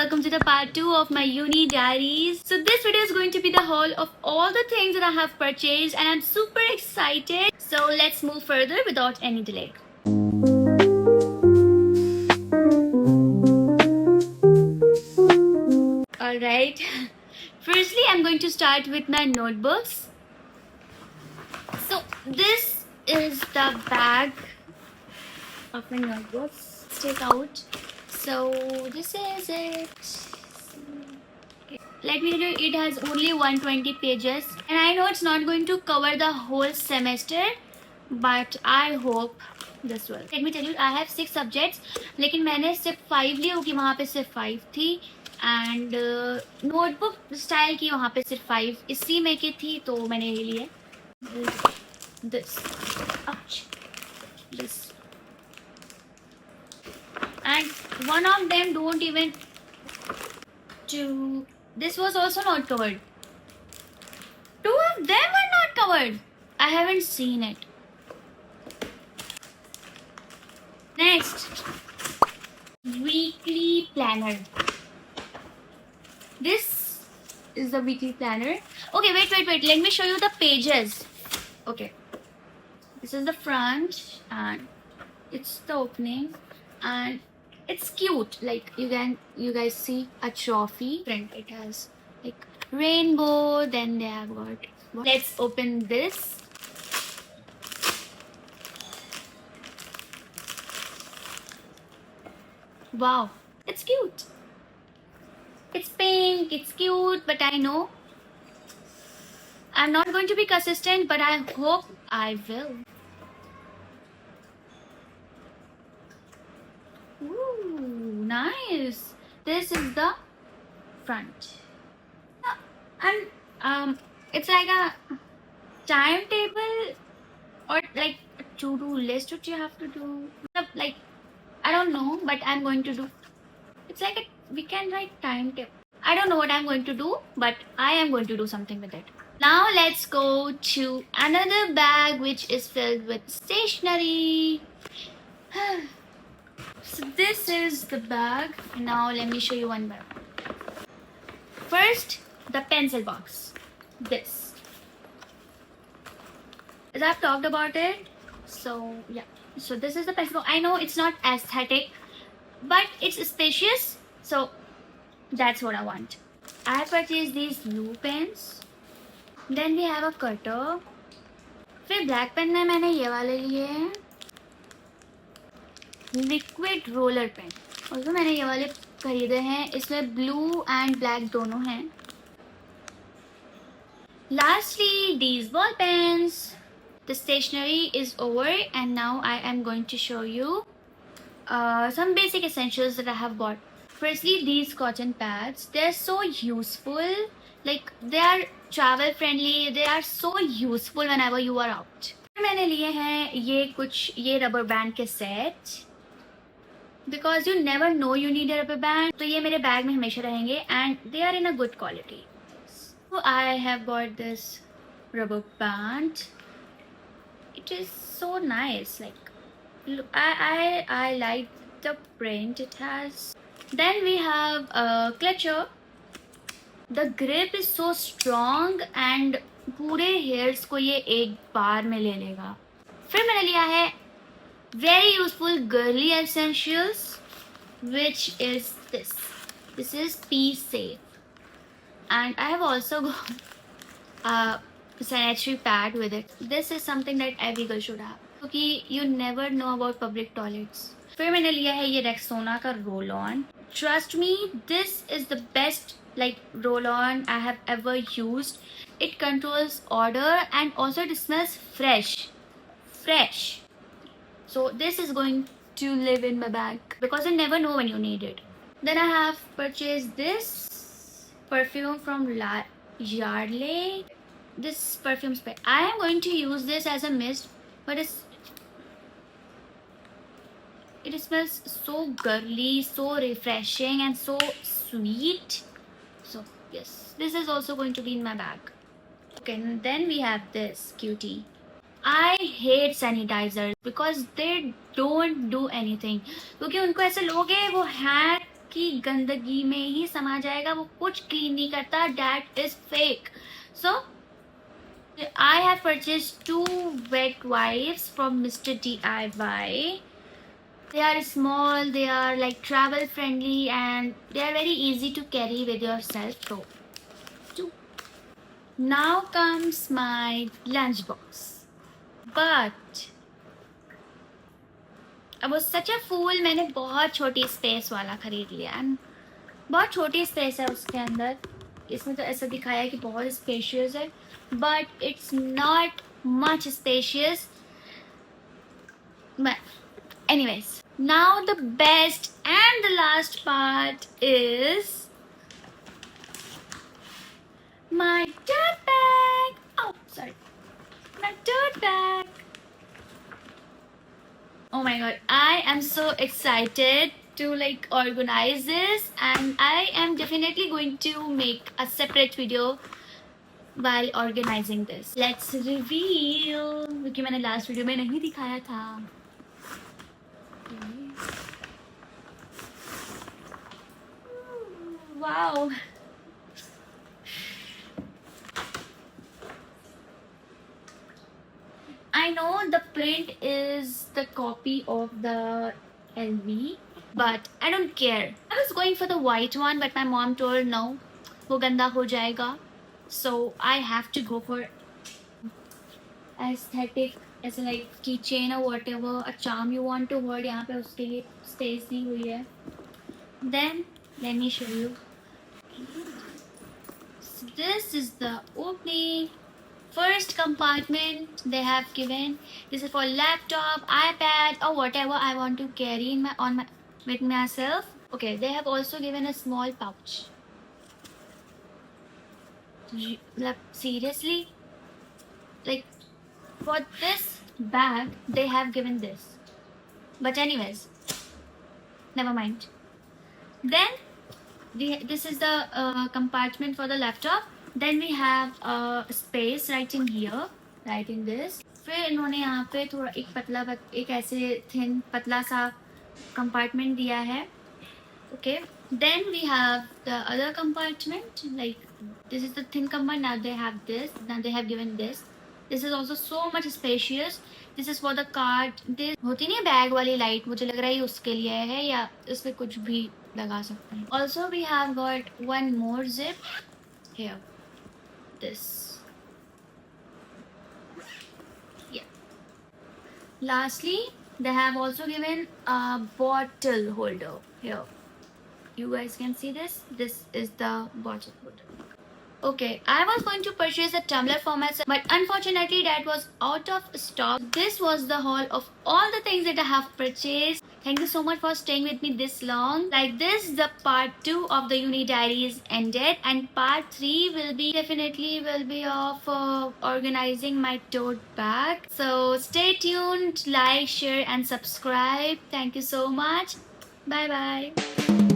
welcome to the part 2 of my uni diaries. So this video is going to be the haul of all the things that I have purchased and I'm super excited. So let's move further without any delay. Alright, firstly I'm going to start with my notebooks. So this is the bag of my notebooks. Let's take out. So this is it. Let me tell you, it has only 120 pages and I know it's not going to cover the whole semester, but I hope this will. Let me tell you, I have 6 subjects, लेकिन मैंने सिर्फ 5 ली क्योंकि वहाँ पे सिर्फ 5 थी and notebook style की वहाँ पे सिर्फ 5 इसी में की थी तो मैंने ये लिए. This, ouch, this, and one of them don't even do. This was also not covered. 2 of them were not covered. I haven't seen it. Next, weekly planner. This is the weekly planner. Okay, wait. Let me show you the pages. Okay, this is the front and it's the opening and it's cute. Like you guys see a trophy print. It has like rainbow. Then they have got. Let's open this. Wow, it's cute. It's pink. It's cute, but I know I'm not going to be consistent. But I hope I will. Ooh, nice. This is the front. And it's like a timetable or like a to-do list which you have to do. Like, I don't know, but I'm going to do. It's like we can write timetable. I don't know what I'm going to do, but I am going to do something with it. Now let's go to another bag which is filled with stationery. So this is the bag. Now let me show you one by one. First, the pencil box. This. As I've talked about it. So yeah. So this is the pencil box. I know it's not aesthetic, but it's spacious. So that's what I want. I purchased these blue pens. Then we have a cutter. फिर black pen में मैंने ये वाले लिए हैं. Liquid roller pen और तो मैंने ये वाले खरीदे हैं. इसमें ब्लू एंड ब्लैक दोनों हैं. Lastly, these ball pens. The stationery is over and now I am going to show you some basic essentials that I have bought. Firstly, these cotton pads. They're so useful. Like they are travel friendly. They are so useful whenever you are out. मैंने लिए हैं ये rubber band के set. Because you never know you need a rubber band. तो ये मेरे bag में हमेशा रहेंगे and they are in a good quality. So I have bought this rubber band. It is so nice. Like look, I like the print it has. Then we have a clutcher. The grip is so strong and पूरे hairs को ये एक बार में ले लेगा. फिर मैंने लिया है very useful girly essentials, which is this. This is Pee Safe, and I have also got a sanitary pad with it. This is something that every girl should have, क्योंकि you never know about public toilets. फिर मैंने लिया है ये Rexona का roll on. Trust me, this is the best like roll on I have ever used. It controls odor and also it smells fresh. So this is going to live in my bag because I never know when you need it. Then I have purchased this perfume from Yardley. This perfume spray. I am going to use this as a mist, but it smells so girly, so refreshing and so sweet. So yes, this is also going to be in my bag. Okay, and then we have this cutie. I hate sanitizers because they don't do anything. क्योंकि उनको ऐसे लोगे वो hang आपकी गंदगी में ही समा जाएगा, वो कुछ क्लीन नहीं करता. That is fake. So I have purchased 2 wet wipes from Mr. DIY. They are small, they are like travel friendly, and they are very easy to carry with yourself. So, now comes my lunchbox. But I was such a fool, मैंने बहुत छोटी space वाला खरीद लिया. And बहुत छोटी space है उसके अंदर. इसमें तो ऐसा दिखाया है कि बहुत स्पेशियस है, but it's not much spacious. Anyways, now the best and the last part is my tote bag. Oh, sorry. My tote bag. Oh my god, I am so excited to like organize this, and I am definitely going to make a separate video while organizing this. Let's reveal, क्योंकि मैंने last video में नहीं दिखाया था. Wow. I know the print is the copy of the LV, but I don't care. I was going for the white one, but my mom told no, वो गंदा हो जाएगा. So I have to go for aesthetic, as like keychain or whatever, a charm you want to hold. यहाँ पे उसके लिए space दी हुई है. Then let me show you. So this is the opening. First compartment they have given. This is for laptop, iPad, or whatever I want to carry in with myself. Okay, they have also given a small pouch. Seriously, like for this bag they have given this. But anyways, never mind. Then this is the compartment for the laptop. Then we have a space right in here, right in this. फिर इन्होंने यहाँ पे थोड़ा एक ऐसे thin पतला सा compartment दिया है. Okay. Then we have the other compartment. Like this is the thin compartment. Now they have this. Now they have given this. This is also so much spacious. This is for the card. This होती नहीं bag वाली light, मुझे लग रहा है उसके लिए है, या इसमें कुछ भी लगा सकते हैं. Also we have got one more zip here. This. Yeah. Lastly, they have also given a bottle holder here. You guys can see this. This is the bottle holder. Okay, I was going to purchase a tumbler for myself, but unfortunately that was out of stock. This was the haul of all the things that I have purchased. Thank you so much for staying with me this long. Like this, the part 2 of the Uni Diaries ended, and part 3 will be of organizing my tote bag. So stay tuned, like, share and subscribe. Thank you so much. Bye bye.